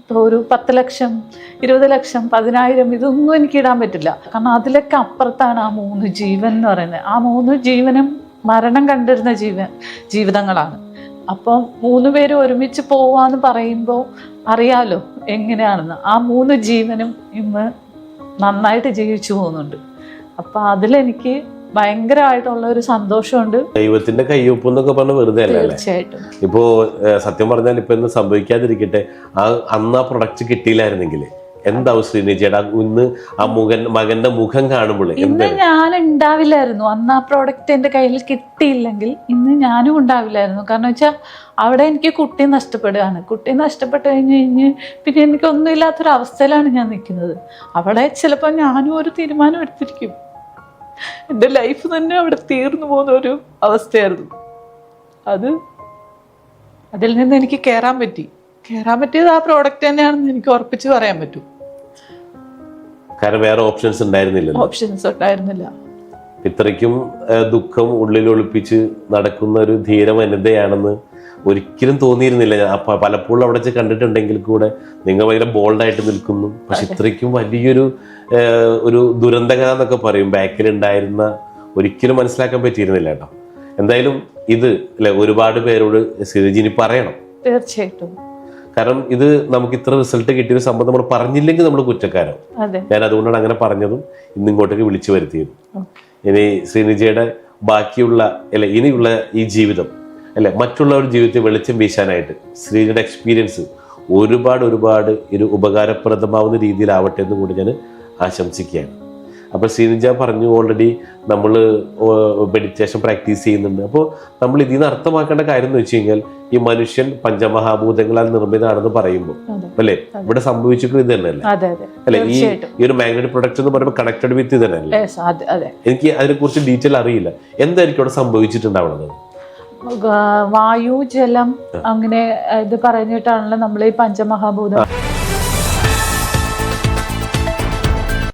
ഇപ്പോൾ ഒരു 10 ലക്ഷം 20 ലക്ഷം 10,000 ഇതൊന്നും എനിക്ക് ഇടാൻ പറ്റില്ല. കാരണം അതിലൊക്കെ അപ്പുറത്താണ് ആ 3 ജീവൻ എന്ന് പറയുന്നത്. ആ 3 ജീവനും മരണം കണ്ടിരുന്ന ജീവിതങ്ങളാണ്. അപ്പം 3 പേര് ഒരുമിച്ച് പോവാന്ന് പറയുമ്പോൾ അറിയാലോ എങ്ങനെയാണെന്ന്. ആ 3 ജീവനും ഇന്ന് നന്നായിട്ട് ജീവിച്ചു പോകുന്നുണ്ട്. അപ്പം അതിലെനിക്ക് ഭയങ്കരമായിട്ടുള്ള ഒരു സന്തോഷമുണ്ട്. ദൈവത്തിന്റെ കയ്യൊപ്പ് എന്നൊക്കെ പറഞ്ഞ വെറുതെ അല്ല. തീർച്ചയായിട്ടും. ഇപ്പോ സത്യം പറഞ്ഞാൽ ഇപ്പൊ ഇന്ന് സംഭവിക്കാതിരിക്കട്ടെ, അന്ന് ആ പ്രൊഡക്റ്റ് കിട്ടിയില്ലായിരുന്നെങ്കിൽ എന്താവും ശ്രീനിജിയുടെ ഇന്ന് ആ മകന്റെ മുഖം കാണുമ്പോൾ ഇന്ന് ഞാൻ ഉണ്ടാവില്ലായിരുന്നു. അന്ന് ആ പ്രോഡക്റ്റ് എൻ്റെ കയ്യിൽ കിട്ടിയില്ലെങ്കിൽ ഇന്ന് ഞാനും ഉണ്ടാവില്ലായിരുന്നു. കാരണം വെച്ചാൽ അവിടെ എനിക്ക് കുട്ടി നഷ്ടപ്പെടുകയാണ്. കുട്ടി നഷ്ടപ്പെട്ട് കഴിഞ്ഞ് പിന്നെ എനിക്കൊന്നും ഇല്ലാത്തൊരവസ്ഥയിലാണ് ഞാൻ നിൽക്കുന്നത്. അവിടെ ചിലപ്പോൾ ഞാനും ഒരു തീരുമാനം എടുത്തിരിക്കും. എൻ്റെ ലൈഫ് തന്നെ അവിടെ തീർന്നു പോകുന്ന ഒരു അവസ്ഥയായിരുന്നു. അതിൽ നിന്ന് എനിക്ക് കയറാൻ പറ്റിയത് ആ പ്രോഡക്റ്റ് തന്നെയാണെന്ന് എനിക്ക് ഉറപ്പിച്ച് പറയാൻ പറ്റും. കാരണം വേറെ ഓപ്ഷൻസ് ഉണ്ടായിരുന്നില്ല. ഇത്രയ്ക്കും ദുഃഖം ഉള്ളിൽ ഒളിപ്പിച്ച് നടക്കുന്ന ഒരു ധീര വനിതയാണെന്ന് ഒരിക്കലും തോന്നിയിരുന്നില്ല. പലപ്പോഴും അവിടെ വെച്ച് കണ്ടിട്ടുണ്ടെങ്കിൽ കൂടെ നിങ്ങൾ ഭയങ്കര ബോൾഡായിട്ട് നിൽക്കുന്നു. പക്ഷെ ഇത്രയ്ക്കും വലിയൊരു ദുരന്തകഥ എന്നൊക്കെ പറയും ബാക്കിലുണ്ടായിരുന്ന ഒരിക്കലും മനസ്സിലാക്കാൻ പറ്റിയിരുന്നില്ല കേട്ടോ. എന്തായാലും ഇത് അല്ലെ ഒരുപാട് പേരോട് ശ്രീജിനി പറയണം. തീർച്ചയായിട്ടും. കാരണം ഇത് നമുക്ക് ഇത്ര റിസൾട്ട് കിട്ടിയൊരു സംഭവം നമ്മൾ പറഞ്ഞില്ലെങ്കിൽ നമ്മൾ കുറ്റക്കാരാണ്. ഞാൻ അതുകൊണ്ടാണ് അങ്ങനെ പറഞ്ഞതും ഇന്നിങ്ങോട്ടേക്ക് വിളിച്ചു വരുത്തിയത്. ഇനി ശ്രീനിജയുടെ ബാക്കിയുള്ള ഇനിയുള്ള ഈ ജീവിതം മറ്റുള്ളവരുടെ ജീവിതത്തിൽ വെളിച്ചം വീശാനായിട്ട് ശ്രീനിജയുടെ എക്സ്പീരിയൻസ് ഒരുപാട് ഒരു ഉപകാരപ്രദമാവുന്ന രീതിയിലാവട്ടെ എന്ന് കൂടി ഞാൻ ആശംസിക്കുകയാണ്. അപ്പോൾ ശ്രീനിജ പറഞ്ഞു ഓൾറെഡി നമ്മൾ മെഡിറ്റേഷൻ പ്രാക്ടീസ് ചെയ്യുന്നുണ്ട്. അപ്പോൾ നമ്മൾ ഇതിൽ നിന്ന് അർത്ഥമാക്കേണ്ട കാര്യം എന്ന് വെച്ച് കഴിഞ്ഞാൽ ഈ മനുഷ്യൻ പഞ്ചമഹാഭൂതങ്ങളാൽ നിർമ്മിതമാണെന്ന് പറയുമ്പോൾ അല്ലെ ഇവിടെ സംഭവിച്ചിട്ടുള്ള ഇത് തന്നെയല്ലേ അല്ലെ? ഈ ഒരു മാഗ്നറ്റിക് പ്രൊഡക്റ്റ് എന്ന് പറയുമ്പോൾ കണക്റ്റഡ് വിത്ത് ഇത് തന്നെയല്ലേ? എനിക്ക് അതിനെ കുറിച്ച് ഡീറ്റെയിൽ അറിയില്ല. എന്തായിരിക്കും അവിടെ സംഭവിച്ചിട്ടുണ്ടാവുന്നത്? വായു, ജലം അങ്ങനെ ഇത് പറഞ്ഞിട്ടാണല്ലോ നമ്മൾ ഈ പഞ്ചമഹാഭൂതം